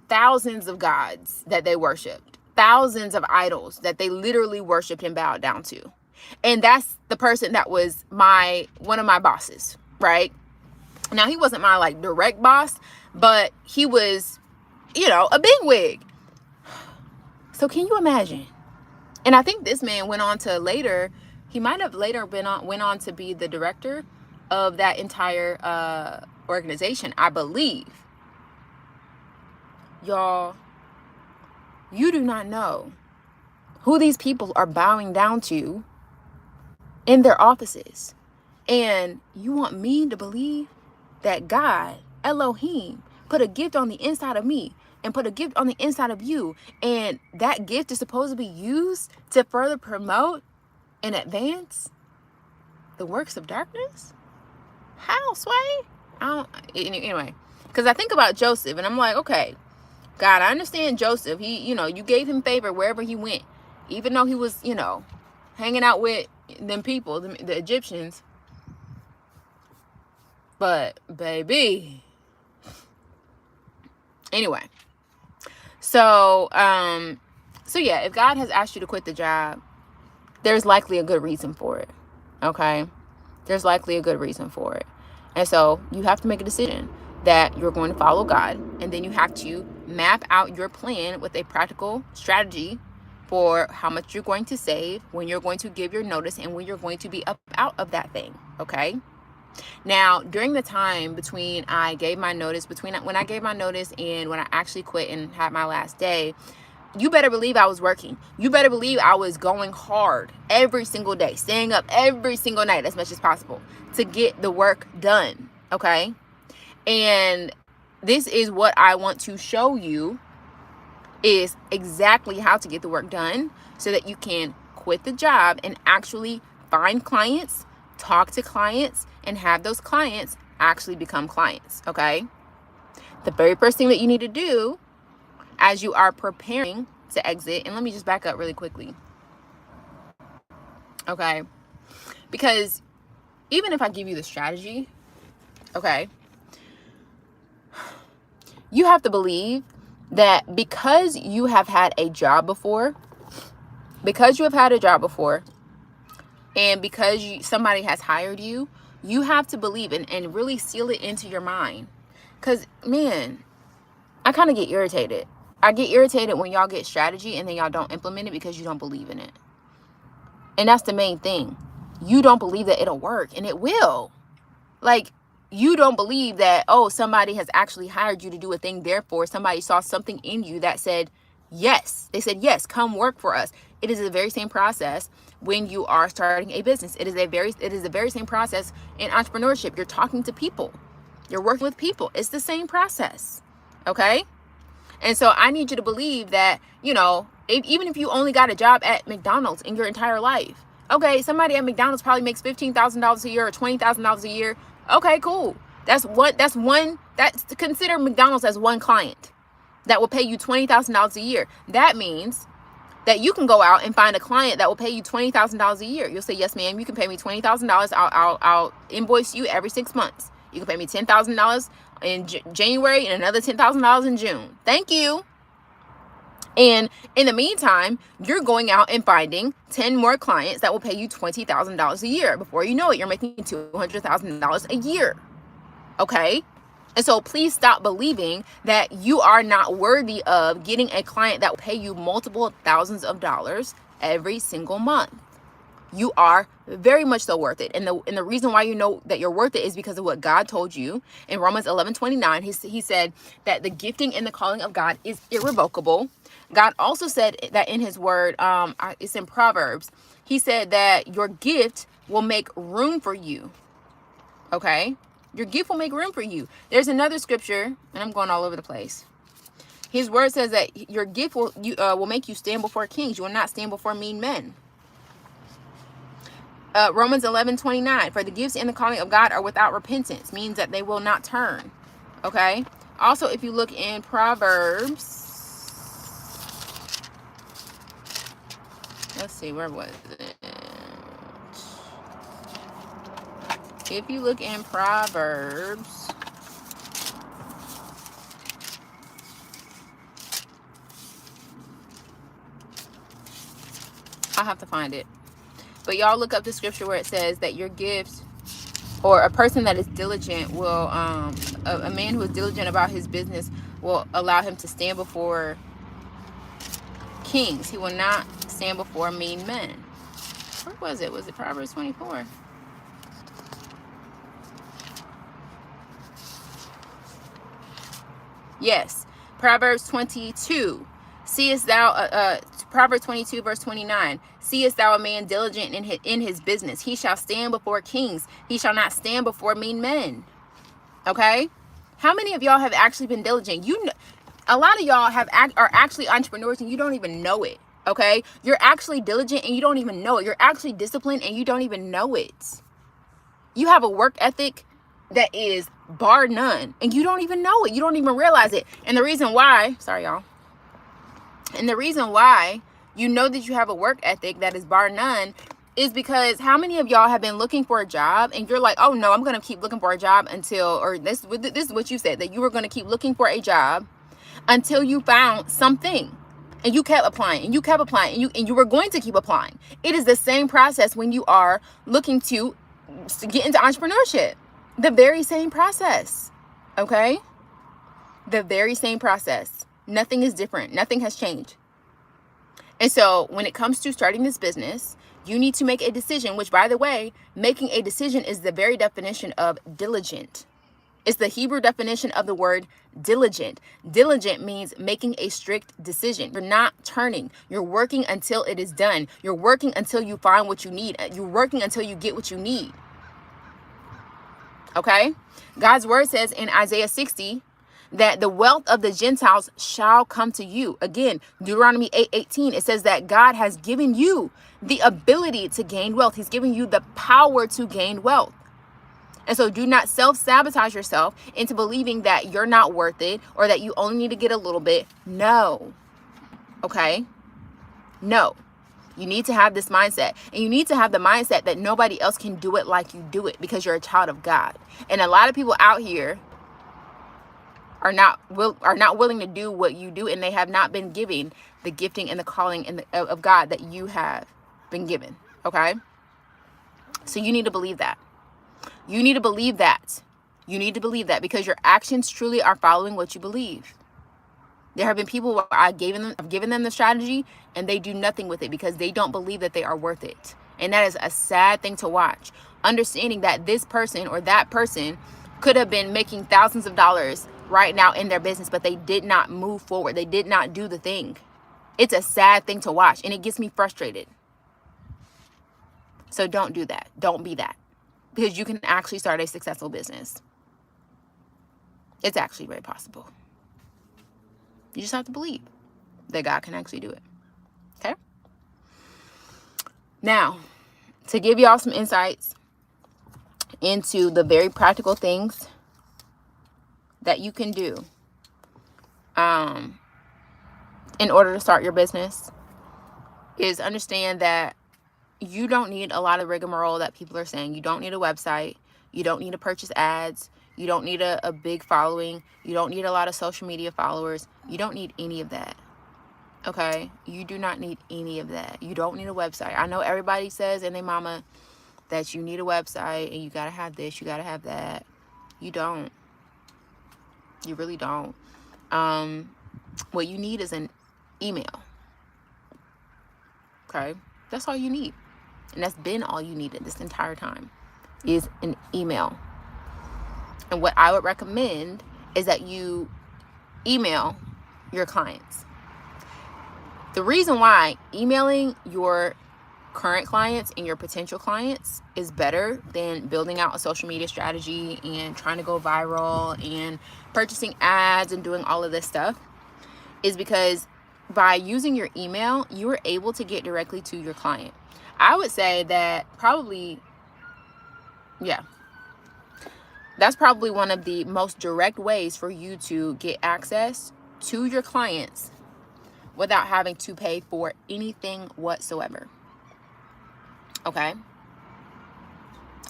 thousands of gods that they worshiped. thousands of idols that they literally worshiped and bowed down to. And that's the person that was one of my bosses, right? Now, he wasn't my like direct boss, but he was, a bigwig. So can you imagine? And I think this man went on to later, he might have later went on to be the director of that entire organization, I believe. Y'all, you do not know who these people are bowing down to in their offices. And you want me to believe that God, Elohim, put a gift on the inside of me and put a gift on the inside of you, and that gift is supposed to be used to further promote and advance the works of darkness? How, Sway? Anyway, because I think about Joseph and I'm like, okay, God, I understand Joseph. He, you gave him favor wherever he went, even though he was, hanging out with them people, the Egyptians. But baby, anyway, so yeah, if God has asked you to quit the job, there's likely a good reason for it. Okay, there's likely a good reason for it. And so you have to make a decision that you're going to follow God, and then you have to map out your plan with a practical strategy for how much you're going to save, when you're going to give your notice, and when you're going to be out of that thing. Okay. Now, during the time between when I gave my notice and when I actually quit and had my last day, you better believe I was working. You better believe I was going hard every single day, staying up every single night as much as possible to get the work done. Okay. And this is what I want to show you, is exactly how to get the work done so that you can quit the job and actually find clients, talk to clients, and have those clients actually become clients. Okay. The very first thing that you need to do as you are preparing to exit, and let me just back up really quickly. Okay. Because even if I give you the strategy, okay, you have to believe that because you have had a job before, and because somebody has hired you, you have to believe and really seal it into your mind. Because, man, I kind of get irritated. I get irritated when y'all get strategy and then y'all don't implement it because you don't believe in it. And that's the main thing. You don't believe that it'll work, and it will. Like, you don't believe that, oh, somebody has actually hired you to do a thing. Therefore, somebody saw something in you that said, yes. They said, yes, come work for us. It is the very same process when you are starting a business. It is the very same process in entrepreneurship. You're talking to people. You're working with people. It's the same process. Okay? And so I need you to believe that, even if you only got a job at McDonald's in your entire life, okay, somebody at McDonald's probably makes $15,000 a year or $20,000 a year. Okay, cool. Consider McDonald's as one client that will pay you $20,000 a year. That means that you can go out and find a client that will pay you $20,000 a year. You'll say, yes, ma'am, you can pay me $20,000. I'll invoice you every 6 months. You can pay me $10,000 in January and another $10,000 in June. Thank you. And in the meantime, you're going out and finding 10 more clients that will pay you $20,000 a year. Before you know it, you're making $200,000 a year. Okay? And so please stop believing that you are not worthy of getting a client that will pay you multiple thousands of dollars every single month. You are very much so worth it. And the reason why you know that you're worth it is because of what God told you. In Romans 11:29, he said that the gifting and the calling of God is irrevocable. God also said that in his word, it's in Proverbs. He said that your gift will make room for you. Okay? Your gift will make room for you. There's another scripture, and I'm going all over the place. His word says that your gift will make you stand before kings. You will not stand before mean men. Romans 11:29, for the gifts and the calling of God are without repentance, means that they will not turn. Okay? Also, if you look in Proverbs, let's see, where was it? If you look in Proverbs, I'll have to find it. But y'all look up the scripture where it says that your gift, or a person that is diligent will, a man who is diligent about his business will allow him to stand before kings. He will not stand before mean men. Where was it? Was it Proverbs 24? Yes, Proverbs 22. Seest thou, Proverbs 22 verse 29. Seest thou a man diligent in his business? He shall stand before kings. He shall not stand before mean men. Okay? How many of y'all have actually been diligent? You know, a lot of y'all are actually entrepreneurs and you don't even know it. Okay? You're actually diligent and you don't even know it. You're actually disciplined and you don't even know it. You have a work ethic that is bar none and you don't even know it. You don't even realize it. And the reason why, sorry y'all, and the reason why you know that you have a work ethic that is bar none is because how many of y'all have been looking for a job and you're like, oh no, I'm going to keep looking for a job until, or this is what you said, that you were going to keep looking for a job until you found something. And you kept applying and you kept applying and you were going to keep applying. It is the same process when you are looking to get into entrepreneurship. The very same process. Okay? The very same process. Nothing is different. Nothing has changed. And so when it comes to starting this business, you need to make a decision, which, by the way, making a decision is the very definition of diligent. It's the Hebrew definition of the word diligent. Diligent means making a strict decision. You're not turning. You're working until it is done. You're working until you find what you need. You're working until you get what you need. Okay? God's word says in Isaiah 60 that the wealth of the Gentiles shall come to you. Again, Deuteronomy 8:18, it says that God has given you the ability to gain wealth. He's giving you the power to gain wealth. And so do not self-sabotage yourself into believing that you're not worth it or that you only need to get a little bit. No. Okay? No. You need to have this mindset. And you need to have the mindset that nobody else can do it like you do it because you're a child of God. And a lot of people out here are not willing to do what you do, and they have not been given the gifting and the calling of God that you have been given. Okay? So you need to believe that. You need to believe that. You need to believe that because your actions truly are following what you believe. There have been people where I've given them the strategy and they do nothing with it because they don't believe that they are worth it. And that is a sad thing to watch. Understanding that this person or that person could have been making thousands of dollars right now in their business, but they did not move forward. They did not do the thing. It's a sad thing to watch and it gets me frustrated. So don't do that. Don't be that. Because you can actually start a successful business. It's actually very possible. You just have to believe that God can actually do it. Okay? Now, to give y'all some insights into the very practical things that you can do in order to start your business is understand that you don't need a lot of rigmarole that people are saying. You don't need a website. You don't need to purchase ads. You don't need a big following. You don't need a lot of social media followers. You don't need any of that. Okay? You do not need any of that. You don't need a website. I know everybody says in their mama that you need a website and you got to have this, you got to have that. You don't. You really don't. What you need is an email. Okay? That's all you need. And that's been all you needed this entire time is an email. And what I would recommend is that you email your clients. The reason why emailing your current clients and your potential clients is better than building out a social media strategy and trying to go viral and purchasing ads and doing all of this stuff is because by using your email, you are able to get directly to your client. I would say that probably, that's probably one of the most direct ways for you to get access to your clients without having to pay for anything whatsoever. Okay?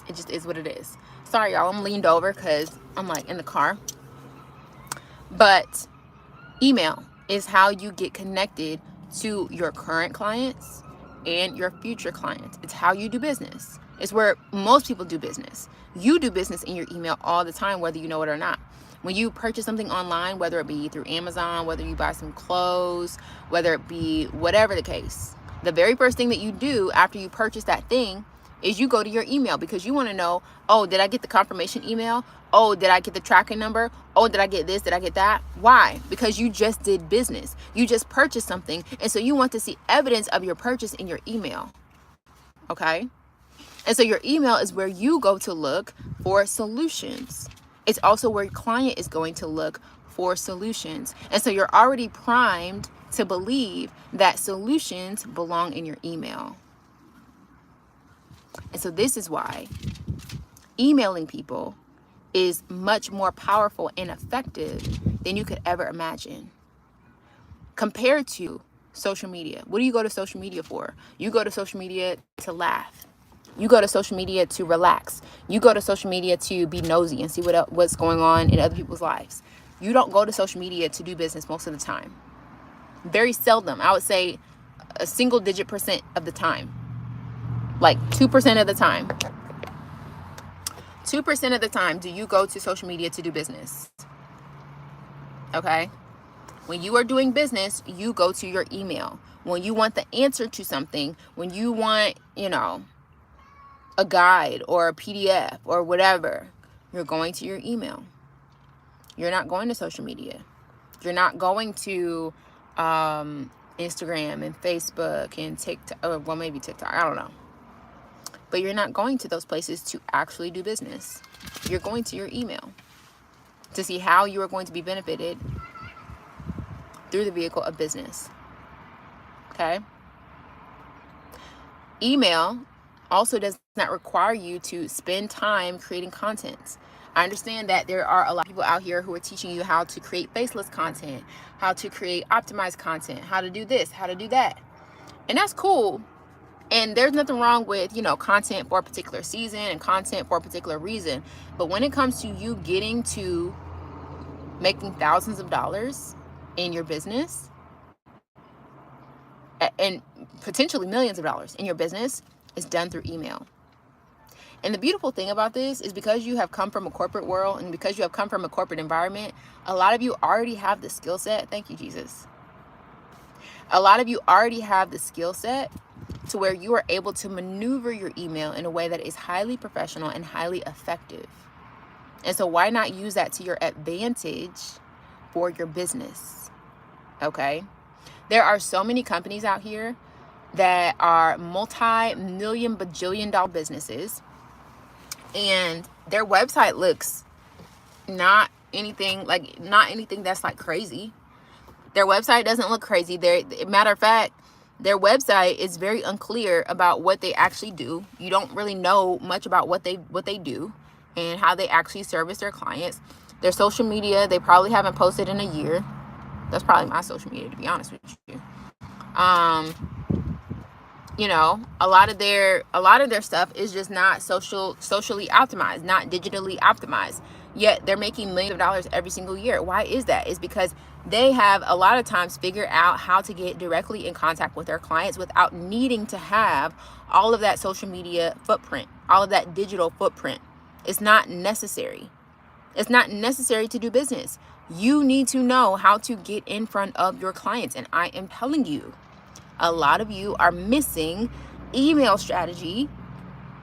It just is what it is. Sorry, y'all, I'm leaned over because I'm like in the car. But email is how you get connected to your current clients and your future clients. It's how you do business. It's where most people do business. You do business in your email all the time, whether you know it or not. When you purchase something online, whether it be through Amazon, whether you buy some clothes, whether it be whatever the case, the very first thing that you do after you purchase that thing is you go to your email, because you want to know, oh, did I get the confirmation email? Oh, did I get the tracking number? Oh, did I get this? Did I get that? Why? Because you just did business. You just purchased something. And so you want to see evidence of your purchase in your email. Okay? And so your email is where you go to look for solutions. It's also where your client is going to look for solutions. And so you're already primed to believe that solutions belong in your email. And so this is why emailing people is much more powerful and effective than you could ever imagine. Compared to social media. What do you go to social media for? You go to social media to laugh. You go to social media to relax. You go to social media to be nosy and see what's going on in other people's lives. You don't go to social media to do business most of the time. Very seldom. I would say a single digit % of the time. Like 2% of the time. 2% of the time do you go to social media to do business. Okay? When you are doing business, you go to your email. When you want the answer to something, when you want, a guide or a PDF or whatever, you're going to your email. You're not going to social media. You're not going to Instagram and Facebook and TikTok. Well, maybe TikTok. I don't know. But you're not going to those places to actually do business. You're going to your email to see how you are going to be benefited through the vehicle of business. Okay? Email also does not require you to spend time creating content. I understand that there are a lot of people out here who are teaching you how to create faceless content, how to create optimized content, how to do this, how to do that. And that's cool. And there's nothing wrong with, content for a particular season and content for a particular reason. But when it comes to you getting to making thousands of dollars in your business and potentially millions of dollars in your business, it's done through email. And the beautiful thing about this is because you have come from a corporate world and because you have come from a corporate environment, a lot of you already have the skill set. Thank you, Jesus. A lot of you already have the skill set to where you are able to maneuver your email in a way that is highly professional and highly effective. And so why not use that to your advantage for your business? Okay? There are so many companies out here that are multi-million bajillion dollar businesses, and their website looks not anything that's like crazy. Their website doesn't look crazy. Matter of fact, their website is very unclear about what they actually do. You don't really know much about what they do and how they actually service their clients. Their social media, they probably haven't posted in a year. That's probably my social media, to be honest with you. A lot of their stuff is just not socially optimized, not digitally optimized. Yet they're making millions of dollars every single year. Why is that? It's because they have a lot of times figured out how to get directly in contact with their clients without needing to have all of that social media footprint, all of that digital footprint. It's not necessary. It's not necessary to do business. You need to know how to get in front of your clients. And I am telling you, a lot of you are missing email strategy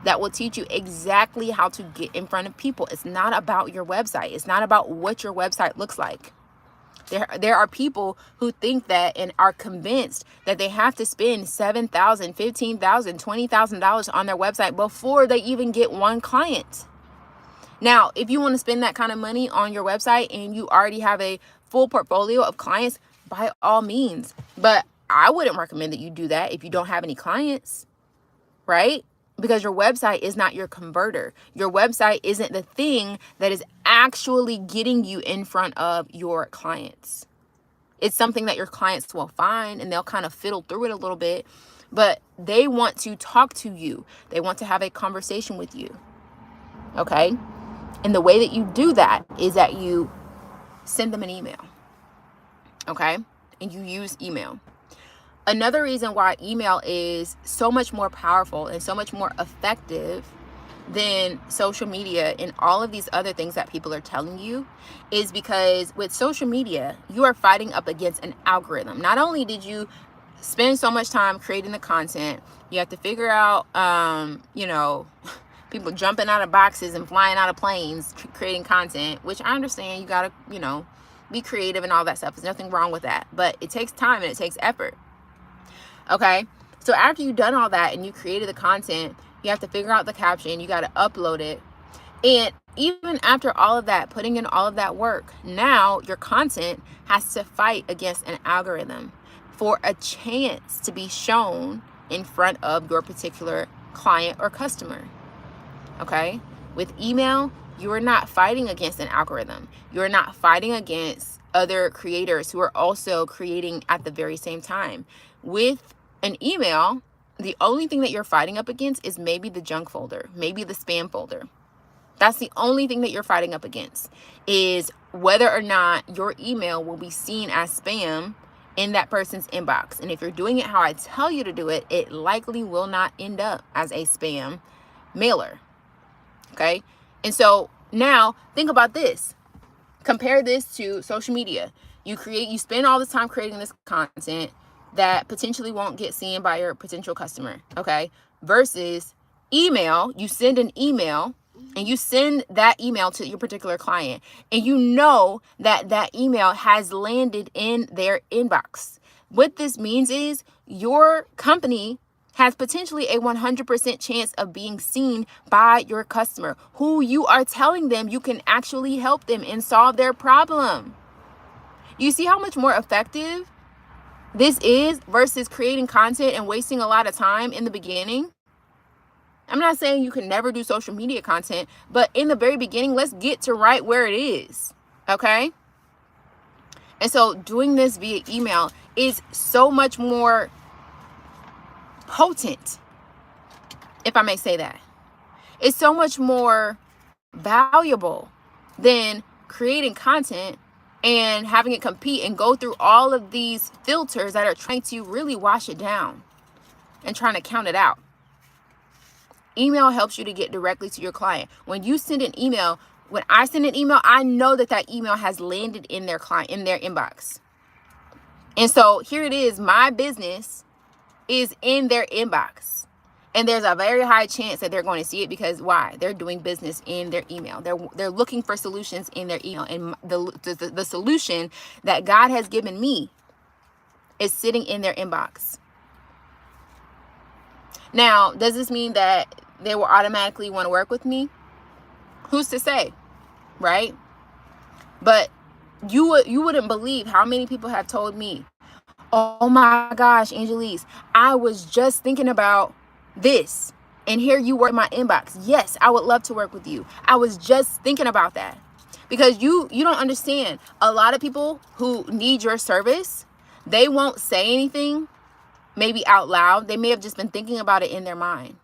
that will teach you exactly how to get in front of people. It's not about your website. It's not about what your website looks like. There are people who think that and are convinced that they have to spend $7,000, $15,000, $20,000 on their website before they even get one client. Now, if you want to spend that kind of money on your website and you already have a full portfolio of clients, by all means. But I wouldn't recommend that you do that if you don't have any clients, right? Because your website is not your converter. Your website isn't the thing that is actually getting you in front of your clients. It's something that your clients will find and they'll kind of fiddle through it a little bit, but they want to talk to you. They want to have a conversation with you. Okay? And the way that you do that is that you send them an email. Okay? And you use email. Another reason why email is so much more powerful and so much more effective than social media and all of these other things that people are telling you is because with social media, you are fighting up against an algorithm. Not only did you spend so much time creating the content, you have to figure out, people jumping out of boxes and flying out of planes, creating content, which I understand you gotta, be creative and all that stuff. There's nothing wrong with that, but it takes time and it takes effort. Okay. So after you've done all that and you created the content, you have to figure out the caption, you got to upload it. And even after all of that, putting in all of that work, now your content has to fight against an algorithm for a chance to be shown in front of your particular client or customer. Okay? With email, you are not fighting against an algorithm. You're not fighting against other creators who are also creating at the very same time. With an email, the only thing that you're fighting up against is maybe the junk folder, maybe the spam folder. That's the only thing that you're fighting up against, is whether or not your email will be seen as spam in that person's inbox. And if you're doing it how I tell you to do it, it likely will not end up as a spam mailer. Okay? And so now think about this. Compare this to social media. You spend all this time creating this content that potentially won't get seen by your potential customer, okay? Versus email, you send an email and you send that email to your particular client and you know that that email has landed in their inbox. What this means is your company has potentially a 100% chance of being seen by your customer, who you are telling them you can actually help them and solve their problem. You see how much more effective this is versus creating content and wasting a lot of time in the beginning? I'm not saying you can never do social media content, but in the very beginning, let's get to right where it is, okay? And so doing this via email is so much more potent, if I may say that. It's so much more valuable than creating content and having it compete and go through all of these filters that are trying to really wash it down and trying to count it out. Email helps you to get directly to your client. When you send an email, when I send an email, I know that that email has landed in their client, in their inbox. And so here it is, my business is in their inbox. And there's a very high chance that they're going to see it because why? They're doing business in their email. They're looking for solutions in their email. And the solution that God has given me is sitting in their inbox. Now, does this mean that they will automatically want to work with me? Who's to say, right? But you wouldn't believe how many people have told me, oh my gosh, Angelise, I was just thinking about this, and here you were in my inbox. Yes, I would love to work with you. I was just thinking about that. Because you don't understand. A lot of people who need your service, they won't say anything, maybe out loud. They may have just been thinking about it in their mind.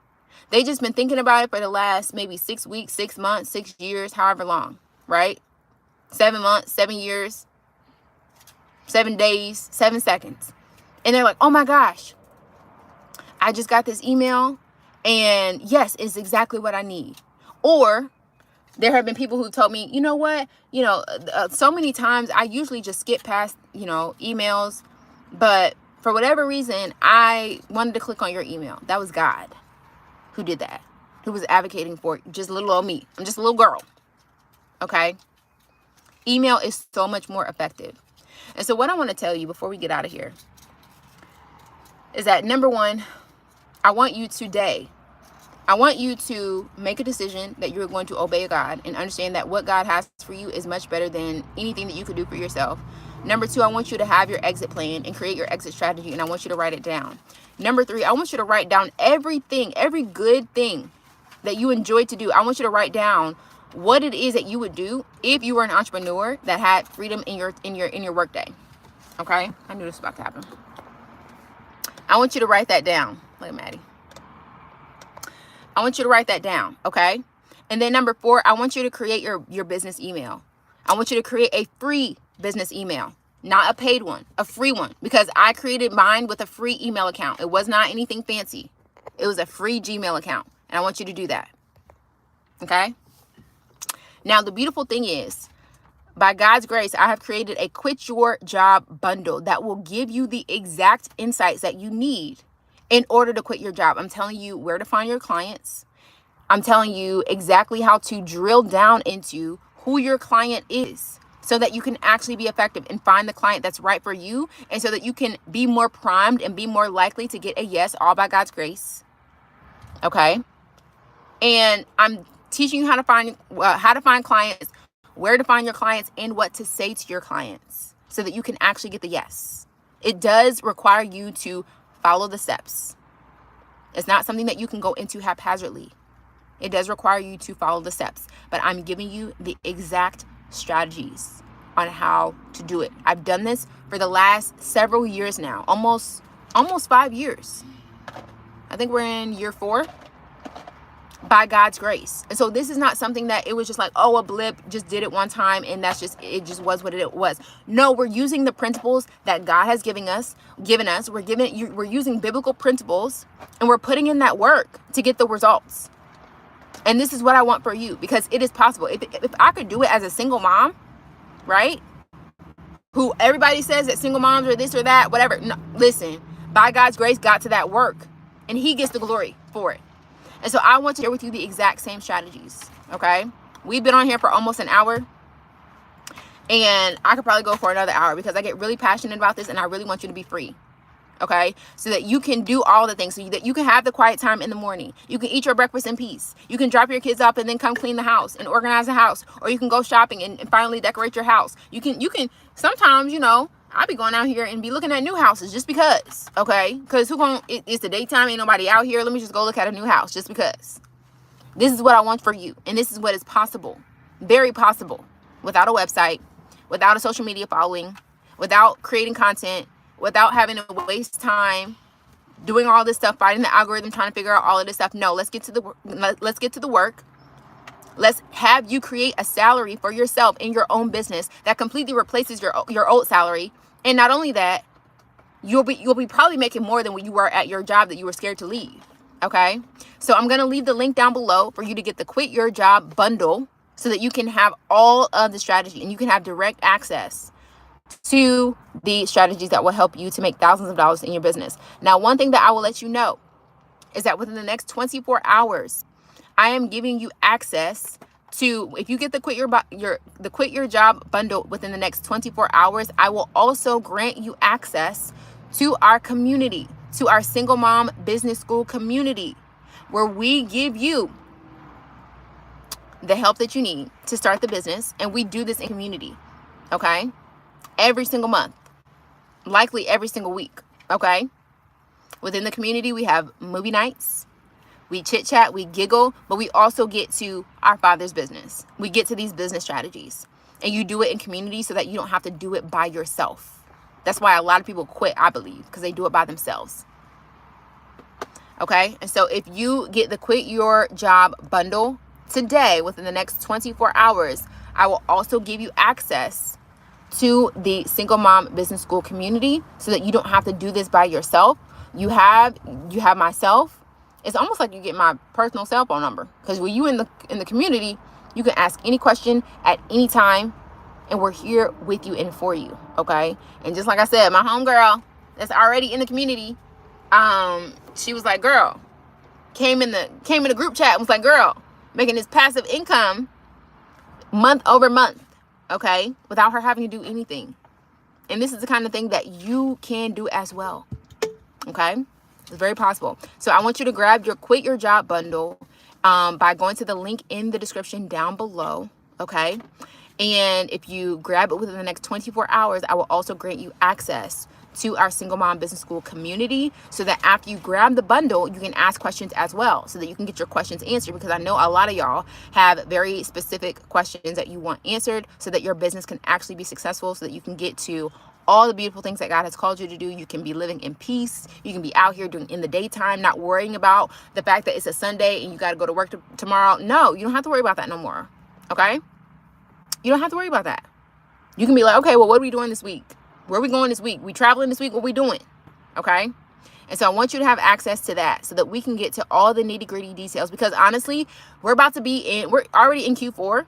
They just been thinking about it for the last maybe 6 weeks, 6 months, 6 years, however long, right? 7 months, 7 years, 7 days, 7 seconds. And they're like, oh my gosh, I just got this email and yes, it's exactly what I need. Or there have been people who told me, you know what, so many times I usually just skip past, emails, but for whatever reason, I wanted to click on your email. That was God who did that, who was advocating for just little old me. I'm just a little girl. Okay. Email is so much more effective. And so what I want to tell you before we get out of here is that number one, I want you to make a decision that you're going to obey God and understand that what God has for you is much better than anything that you could do for yourself. Number two, I want you to have your exit plan and create your exit strategy, and I want you to write it down. Number three, I want you to write down everything, every good thing that you enjoy to do. I want you to write down what it is that you would do if you were an entrepreneur that had freedom in your workday. Okay? I knew this was about to happen. I want you to write that down. Look at Maddie. I want you to write that down, okay? And then number 4, I want you to create your business email. I want you to create a free business email. not a paid one, a free one, because I created mine with a free email account. It was not anything fancy. It was a free Gmail account, and I want you to do that. Okay? Now, the beautiful thing is, by God's grace, I have created a quit your job bundle that will give you the exact insights that you need in order to quit your job. I'm telling you where to find your clients. I'm telling you exactly how to drill down into who your client is so that you can actually be effective and find the client that's right for you, and so that you can be more primed and be more likely to get a yes, all by God's grace. Okay? And I'm teaching you how to find clients, where to find your clients, and what to say to your clients so that you can actually get the yes. It does require you to follow the steps. It's not something that you can go into haphazardly. It does require you to follow the steps, but I'm giving you the exact strategies on how to do it. I've done this for the last several years now, almost 5 years. I think we're in year 4. By God's grace. And so this is not something that it was just like, oh, a blip, just did it one time and it just was what it was. No, we're using the principles that God has given us. We're using biblical principles, and we're putting in that work to get the results. And this is what I want for you, because it is possible. If I could do it as a single mom, right? Who everybody says that single moms are this or that, whatever. No, listen, by God's grace, got to that work, and he gets the glory for it. And so I want to share with you the exact same strategies, okay? We've been on here for almost an hour, and I could probably go for another hour because I get really passionate about this, and I really want you to be free, okay? So that you can do all the things, so that you can have the quiet time in the morning. You can eat your breakfast in peace. You can drop your kids up and then come clean the house and organize the house, or you can go shopping and finally decorate your house. You can sometimes, I'll be going out here and be looking at new houses just because, okay? Because it's the daytime, ain't nobody out here. Let me just go look at a new house just because. This is what I want for you. And this is what is possible. Very possible. Without a website, without a social media following, without creating content, without having to waste time doing all this stuff, fighting the algorithm, trying to figure out all of this stuff. No, let's get to the work. Let's have you create a salary for yourself in your own business that completely replaces your old salary. And not only that, you'll be probably making more than what you were at your job that you were scared to leave. Okay? So I'm going to leave the link down below for you to get the Quit Your Job bundle so that you can have all of the strategy and you can have direct access to the strategies that will help you to make thousands of dollars in your business. Now, one thing that I will let you know is that within the next 24 hours, I am giving you access to, if you get the Quit Your Job bundle within the next 24 hours, I will also grant you access to our community, to our Single Mom Business School community, where we give you the help that you need to start the business. And we do this in community, okay? Every single month, likely every single week, okay? Within the community, we have movie nights. We chit chat, we giggle, but we also get to our Father's business. We get to these business strategies, and you do it in community so that you don't have to do it by yourself. That's why a lot of people quit, I believe, because they do it by themselves. Okay. And so if you get the Quit Your Job bundle today, within the next 24 hours, I will also give you access to the Single Mom Business School community so that you don't have to do this by yourself. You have myself. It's almost like you get my personal cell phone number, because when you in the community, you can ask any question at any time, and we're here with you and for you, okay? And just like I said, my homegirl that's already in the community, she was like, girl, came in the group chat and was like, girl, making this passive income month over month, okay, without her having to do anything. And this is the kind of thing that you can do as well, okay? It's very possible. So I want you to grab your Quit Your Job bundle by going to the link in the description down below, okay? And if you grab it within the next 24 hours, I will also grant you access to our Single Mom Business School community, so that after you grab the bundle, you can ask questions as well, so that you can get your questions answered, because I know a lot of y'all have very specific questions that you want answered so that your business can actually be successful, so that you can get to all the beautiful things that God has called you to do. You can be living in peace. You can be out here doing in the daytime, not worrying about the fact that it's a Sunday and you got to go to work tomorrow. No, you don't have to worry about that no more. Okay? You don't have to worry about that. You can be like, okay, well, what are we doing this week? Where are we going this week? We traveling this week? What we doing? Okay. And so I want you to have access to that so that we can get to all the nitty gritty details, because honestly, we're already in Q4.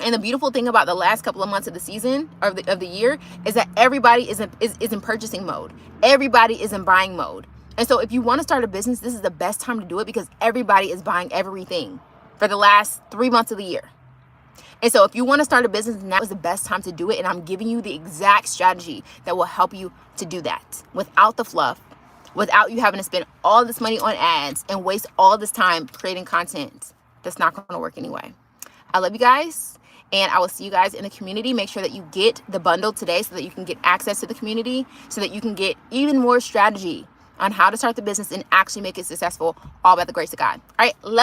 And the beautiful thing about the last couple of months of the season of the year is that everybody is in purchasing mode. Everybody is in buying mode. And so if you want to start a business, this is the best time to do it, because everybody is buying everything for the last 3 months of the year. And so if you want to start a business, now is the best time to do it. And I'm giving you the exact strategy that will help you to do that without the fluff, without you having to spend all this money on ads and waste all this time creating content that's not going to work anyway. I love you guys. And I will see you guys in the community. Make sure that you get the bundle today so that you can get access to the community, so that you can get even more strategy on how to start the business and actually make it successful, all by the grace of God. All right. Love you.